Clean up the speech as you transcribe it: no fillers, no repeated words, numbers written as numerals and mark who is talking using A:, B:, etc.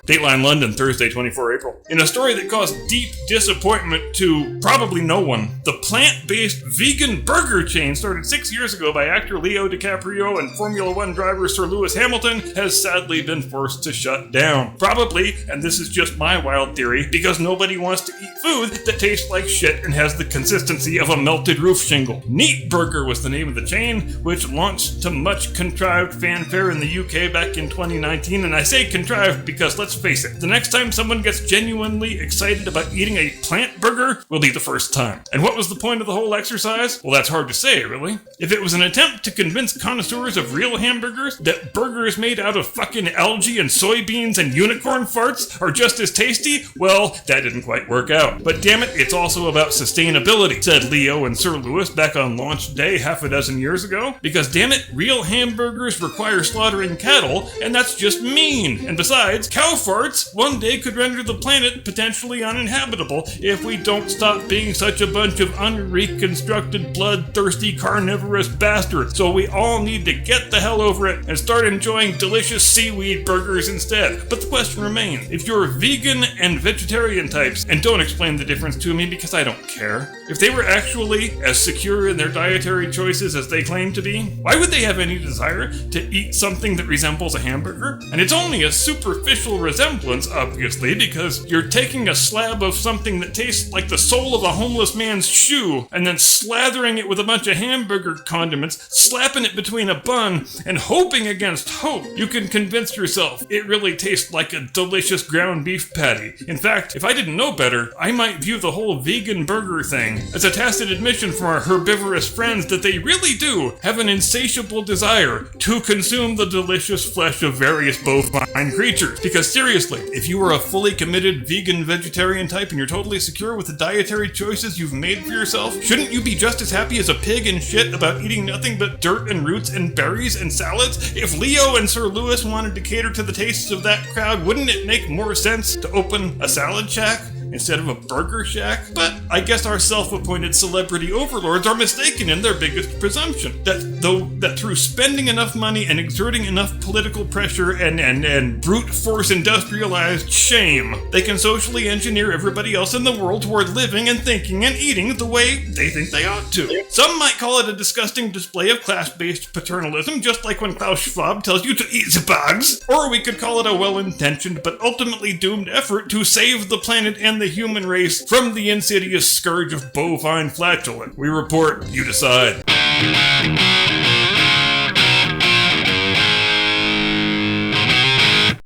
A: Dateline London, Thursday, 24 April. In a story that caused deep disappointment to probably no one, the plant-based vegan burger chain started 6 years ago by actor Leo DiCaprio and Formula One driver Sir Lewis Hamilton has sadly been forced to shut down. Probably, and this is just my wild theory, because nobody wants to eat food that tastes like shit and has the consistency of a melted roof shingle. Neat Burger was the name of the chain, which launched to much contrived fanfare in the UK back in 2019, and I say contrived because let's face it, the next time someone gets genuinely excited about eating a plant burger will be the first time. And what was the point of the whole exercise? Well, that's hard to say, really. If it was an attempt to convince connoisseurs of real hamburgers that burgers made out of fucking algae and soybeans and unicorn farts are just as tasty, well, that didn't quite work out. But damn it, it's also about sustainability, said Leo and Sir Lewis back on launch day half a dozen years ago. Because damn it, real hamburgers require slaughtering cattle, and that's just mean. And besides, cow farts one day could render the planet potentially uninhabitable if we don't stop being such a bunch of unreconstructed, bloodthirsty, carnivorous bastards. So we all need to get the hell over it and start enjoying delicious seaweed burgers instead. But the question remains, if you're vegan and vegetarian types, and don't explain the difference to me because I don't care, if they were actually as secure in their dietary choices as they claim to be, why would they have any desire to eat something that resembles a hamburger? And it's only a superficial resemblance, obviously, because you're taking a slab of something that tastes like the sole of a homeless man's shoe, and then slathering it with a bunch of hamburger condiments, slapping it between a bun, and hoping against hope you can convince yourself it really tastes like a delicious ground beef patty. In fact, if I didn't know better, I might view the whole vegan burger thing as a tacit admission from our herbivorous friends that they really do have an insatiable desire to consume the delicious flesh of various bovine creatures. Because seriously, if you are a fully committed vegan vegetarian type and you're totally secure with the dietary choices you've made for yourself, shouldn't you be just as happy as a pig and shit about eating nothing but dirt and roots and berries and salads? If Leo and Sir Lewis wanted to cater to the tastes of that crowd, wouldn't it make more sense to open a salad shack instead of a burger shack? But I guess our self-appointed celebrity overlords are mistaken in their biggest presumption, that through spending enough money and exerting enough political pressure and brute force industrialized shame, they can socially engineer everybody else in the world toward living and thinking and eating the way they think they ought to. Some might call it a disgusting display of class-based paternalism, just like when Klaus Schwab tells you to eat the bugs. Or we could call it a well-intentioned but ultimately doomed effort to save the planet and the human race from the insidious scourge of bovine flatulence. We report, you decide.